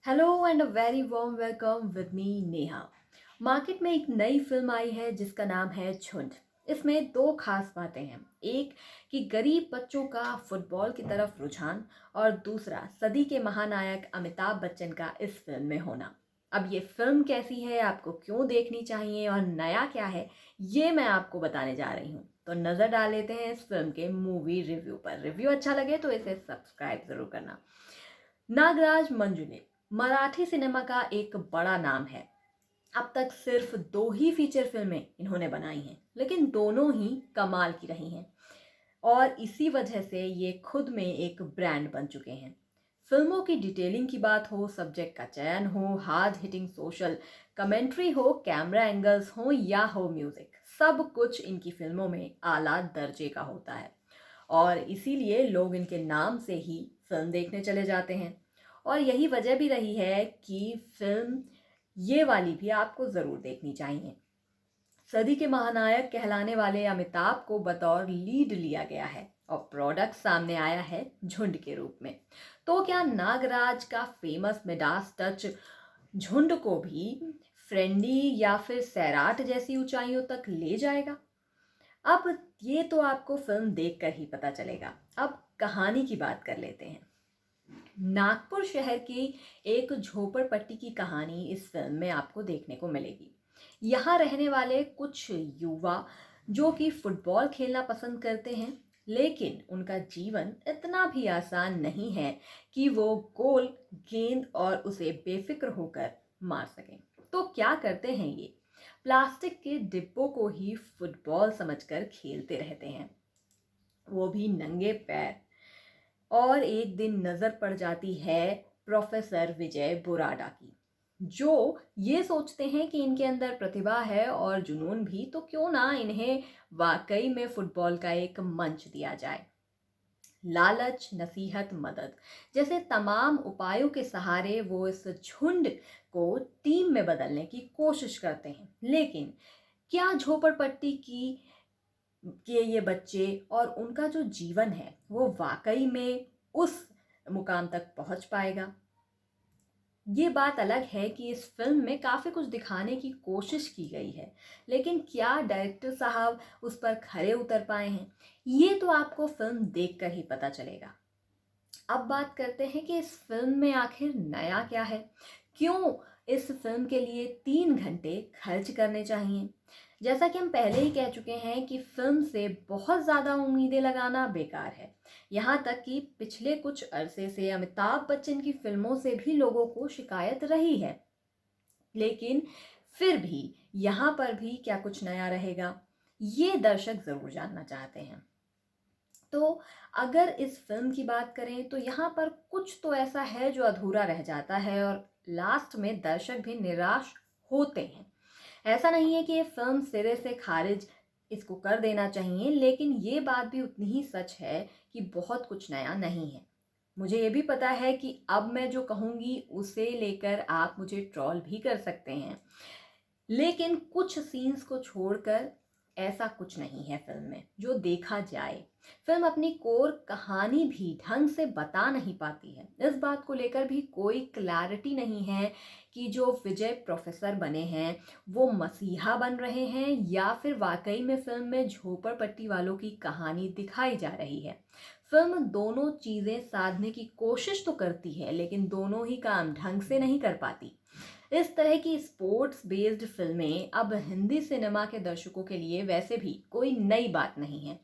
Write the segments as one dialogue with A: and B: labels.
A: Hello and a very warm welcome with me Neha. Market में एक नई फिल्म आई है जिसका नाम है झुंड। इसमें दो खास बातें हैं। एक कि गरीब बच्चों का फुटबॉल की तरफ रुझान और दूसरा सदी के महानायक अमिताभ बच्चन का इस फिल्म में होना। अब ये फिल्म कैसी है, आपको क्यों देखनी चाहिए और नया क्या है, ये मैं आपको बताने जा रही हूँ। तो नज़र डाल लेते हैं इस फिल्म के मूवी रिव्यू पर। रिव्यू अच्छा लगे तो इसे सब्सक्राइब ज़रूर करना। नागराज मंजुले मराठी सिनेमा का एक बड़ा नाम है। अब तक सिर्फ दो ही फीचर फिल्में इन्होंने बनाई हैं, लेकिन दोनों ही कमाल की रही हैं और इसी वजह से ये खुद में एक ब्रांड बन चुके हैं। फिल्मों की डिटेलिंग की बात हो, सब्जेक्ट का चयन हो, हार्ड हिटिंग सोशल कमेंट्री हो, कैमरा एंगल्स हो या हो म्यूजिक, सब कुछ इनकी फिल्मों में आला दर्जे का होता है और इसीलिए लोग इनके नाम से ही फिल्म देखने चले जाते हैं। और यही वजह भी रही है कि फिल्म ये वाली भी आपको ज़रूर देखनी चाहिए। सदी के महानायक कहलाने वाले अमिताभ को बतौर लीड लिया गया है और प्रोडक्ट सामने आया है झुंड के रूप में। तो क्या नागराज का फेमस मिडास टच झुंड को भी फ्रेंडी या फिर सैराट जैसी ऊंचाइयों तक ले जाएगा? अब ये तो आपको फिल्म देखकर ही पता चलेगा। अब कहानी की बात कर लेते हैं। नागपुर शहर की एक झोपड़पट्टी की कहानी इस फिल्म में आपको देखने को मिलेगी। यहाँ रहने वाले कुछ युवा जो कि फुटबॉल खेलना पसंद करते हैं, लेकिन उनका जीवन इतना भी आसान नहीं है कि वो गोल गेंद और उसे बेफिक्र होकर मार सकें। तो क्या करते हैं ये? प्लास्टिक के डिब्बों को ही फुटबॉल समझकर खेलते रहते हैं, वो भी नंगे पैर। और एक दिन नजर पड़ जाती है प्रोफेसर विजय बुराडा की, जो ये सोचते हैं कि इनके अंदर प्रतिभा है और जुनून भी, तो क्यों ना इन्हें वाकई में फुटबॉल का एक मंच दिया जाए। लालच, नसीहत, मदद जैसे तमाम उपायों के सहारे वो इस झुंड को टीम में बदलने की कोशिश करते हैं। लेकिन क्या झोपड़पट्टी की कि ये बच्चे और उनका जो जीवन है वो वाकई में उस मुकाम तक पहुंच पाएगा? ये बात अलग है कि इस फिल्म में काफ़ी कुछ दिखाने की कोशिश की गई है, लेकिन क्या डायरेक्टर साहब उस पर खरे उतर पाए हैं, ये तो आपको फिल्म देखकर ही पता चलेगा। अब बात करते हैं कि इस फिल्म में आखिर नया क्या है, क्यों इस फिल्म के लिए 3 घंटे खर्च करने चाहिए। जैसा कि हम पहले ही कह चुके हैं कि फिल्म से बहुत ज़्यादा उम्मीदें लगाना बेकार है। यहाँ तक कि पिछले कुछ अरसे से अमिताभ बच्चन की फिल्मों से भी लोगों को शिकायत रही है, लेकिन फिर भी यहाँ पर भी क्या कुछ नया रहेगा, ये दर्शक ज़रूर जानना चाहते हैं। तो अगर इस फिल्म की बात करें तो यहाँ पर कुछ तो ऐसा है जो अधूरा रह जाता है और लास्ट में दर्शक भी निराश होते हैं। ऐसा नहीं है कि ये फिल्म सिरे से खारिज इसको कर देना चाहिए, लेकिन ये बात भी उतनी ही सच है कि बहुत कुछ नया नहीं है। मुझे ये भी पता है कि अब मैं जो कहूँगी उसे लेकर आप मुझे ट्रोल भी कर सकते हैं, लेकिन कुछ सीन्स को छोड़कर ऐसा कुछ नहीं है फिल्म में जो देखा जाए। फिल्म अपनी कोर कहानी भी ढंग से बता नहीं पाती है। इस बात को लेकर भी कोई क्लैरिटी नहीं है कि जो विजय प्रोफेसर बने हैं वो मसीहा बन रहे हैं या फिर वाकई में फिल्म में झोपड़पट्टी वालों की कहानी दिखाई जा रही है। फिल्म दोनों चीज़ें साधने की कोशिश तो करती है, लेकिन दोनों ही काम ढंग से नहीं कर पाती। इस तरह की स्पोर्ट्स बेस्ड फिल्में अब हिंदी सिनेमा के दर्शकों के लिए वैसे भी कोई नई बात नहीं है।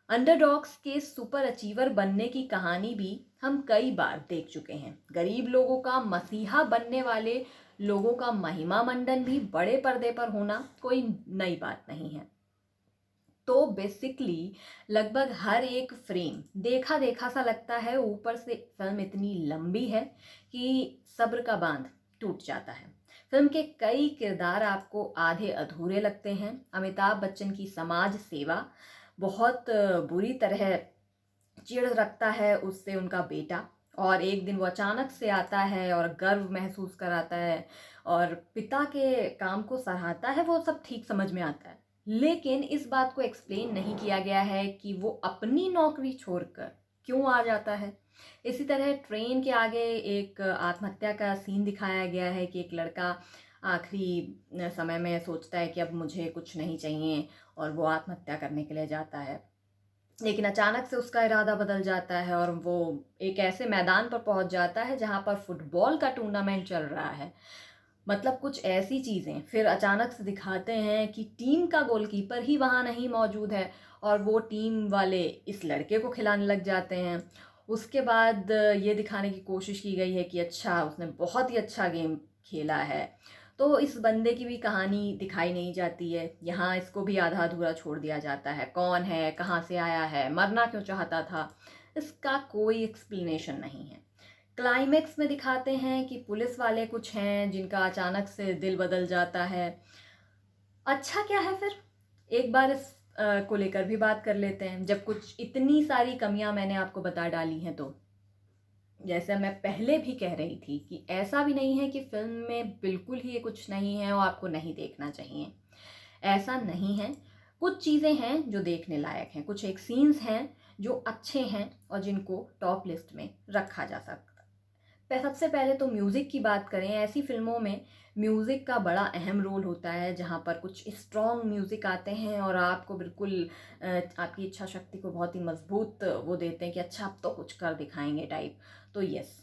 A: अंडरडॉग्स के सुपर अचीवर बनने की कहानी भी हम कई बार देख चुके हैं। गरीब लोगों का मसीहा बनने वाले लोगों का महिमा मंडन भी बड़े पर्दे पर होना कोई नई बात नहीं है। तो बेसिकली लगभग हर एक फ्रेम देखा देखा सा लगता है। ऊपर से फिल्म इतनी लंबी है कि सब्र का बांध टूट जाता है। फिल्म के कई किरदार आपको आधे अधूरे लगते हैं। अमिताभ बच्चन की समाज सेवा बहुत बुरी तरह चिढ़ रखता है उससे उनका बेटा, और एक दिन वो अचानक से आता है और गर्व महसूस कराता है और पिता के काम को सराहता है। वो सब ठीक समझ में आता है, लेकिन इस बात को एक्सप्लेन नहीं किया गया है कि वो अपनी नौकरी छोड़कर क्यों आ जाता है। इसी तरह ट्रेन के आगे एक आत्महत्या का सीन दिखाया गया है कि एक लड़का आखिरी समय में सोचता है कि अब मुझे कुछ नहीं चाहिए और वो आत्महत्या करने के लिए जाता है, लेकिन अचानक से उसका इरादा बदल जाता है और वो एक ऐसे मैदान पर पहुंच जाता है जहां पर फुटबॉल का टूर्नामेंट चल रहा है। मतलब कुछ ऐसी चीज़ें फिर अचानक से दिखाते हैं कि टीम का गोलकीपर ही वहाँ नहीं मौजूद है और वो टीम वाले इस लड़के को खिलाने लग जाते हैं। उसके बाद ये दिखाने की कोशिश की गई है कि अच्छा उसने बहुत ही अच्छा गेम खेला है, तो इस बंदे की भी कहानी दिखाई नहीं जाती है। यहाँ इसको भी आधा अधूरा छोड़ दिया जाता है, कौन है, कहाँ से आया है, मरना क्यों चाहता था, इसका कोई एक्सप्लेनेशन नहीं है। क्लाइमेक्स में दिखाते हैं कि पुलिस वाले कुछ हैं जिनका अचानक से दिल बदल जाता है। अच्छा क्या है फिर, एक बार इस को लेकर भी बात कर लेते हैं, जब कुछ इतनी सारी कमियां मैंने आपको बता डाली हैं। तो जैसे मैं पहले भी कह रही थी कि ऐसा भी नहीं है कि फिल्म में बिल्कुल ही ये कुछ नहीं है और आपको नहीं देखना चाहिए, ऐसा नहीं है। कुछ चीज़ें हैं जो देखने लायक हैं, कुछ एक सीन्स हैं जो अच्छे हैं और जिनको टॉप लिस्ट में रखा जा सकता है। सबसे पहले तो म्यूज़िक की बात करें, ऐसी फिल्मों में म्यूज़िक का बड़ा अहम रोल होता है जहाँ पर कुछ स्ट्रॉन्ग म्यूज़िक आते हैं और आपको बिल्कुल आपकी इच्छा शक्ति को बहुत ही मजबूत वो देते हैं कि अच्छा अब तो कुछ कर दिखाएंगे टाइप। तो यस,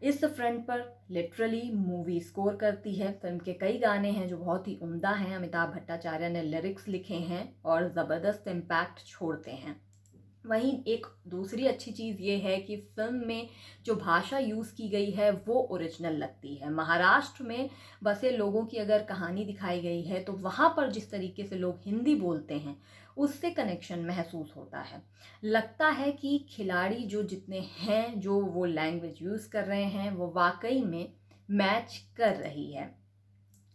A: इस फ्रंट पर लिटरली मूवी स्कोर करती है। फिल्म के कई गाने हैं जो बहुत ही उम्दा हैं, अमिताभ भट्टाचार्य ने लिरिक्स लिखे हैं और ज़बरदस्त इम्पैक्ट छोड़ते हैं। वहीं एक दूसरी अच्छी चीज़ ये है कि फिल्म में जो भाषा यूज़ की गई है वो ओरिजिनल लगती है। महाराष्ट्र में बसे लोगों की अगर कहानी दिखाई गई है तो वहाँ पर जिस तरीके से लोग हिंदी बोलते हैं उससे कनेक्शन महसूस होता है। लगता है कि खिलाड़ी जो जितने हैं, जो वो लैंग्वेज यूज़ कर रहे हैं, वो वाकई में मैच कर रही है।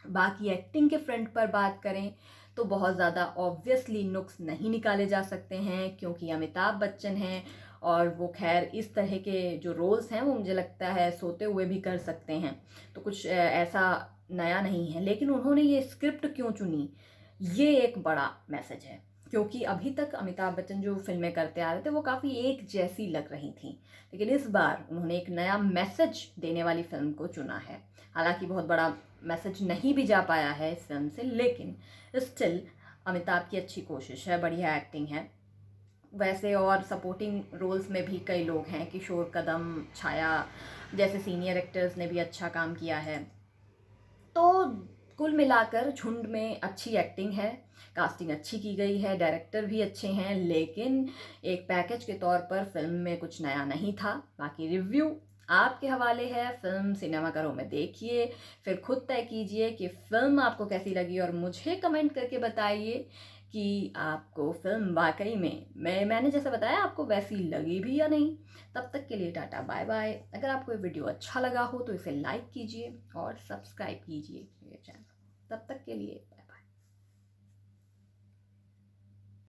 A: बाकी एक्टिंग के फ्रंट पर बात करें तो बहुत ज़्यादा ऑब्वियसली नुक्स नहीं निकाले जा सकते हैं क्योंकि अमिताभ बच्चन हैं और वो खैर इस तरह के जो रोल्स हैं वो मुझे लगता है सोते हुए भी कर सकते हैं, तो कुछ ऐसा नया नहीं है। लेकिन उन्होंने ये स्क्रिप्ट क्यों चुनी, ये एक बड़ा मैसेज है, क्योंकि अभी तक अमिताभ बच्चन जो फिल्में करते आ रहे थे वो काफ़ी एक जैसी लग रही थी, लेकिन इस बार उन्होंने एक नया मैसेज देने वाली फिल्म को चुना है। हालांकि बहुत बड़ा मैसेज नहीं भी जा पाया है इस फिल्म से, लेकिन स्टिल अमिताभ की अच्छी कोशिश है, बढ़िया एक्टिंग है। वैसे और सपोर्टिंग रोल्स में भी कई लोग हैं, किशोर कदम, छाया जैसे सीनियर एक्टर्स ने भी अच्छा काम किया है। तो कुल मिलाकर झुंड में अच्छी एक्टिंग है, कास्टिंग अच्छी की गई है, डायरेक्टर भी अच्छे हैं, लेकिन एक पैकेज के तौर पर फिल्म में कुछ नया नहीं था। बाकी रिव्यू आपके हवाले है, फिल्म सिनेमाघरों में देखिए, फिर खुद तय कीजिए कि फिल्म आपको कैसी लगी और मुझे कमेंट करके बताइए कि आपको फिल्म वाकई में मैंने जैसे बताया आपको वैसी लगी भी या नहीं। तब तक के लिए टाटा बाय बाय। अगर आपको ये वीडियो अच्छा लगा हो तो इसे लाइक कीजिए और सब्सक्राइब कीजिए मेरे चैनल। तब तक के लिए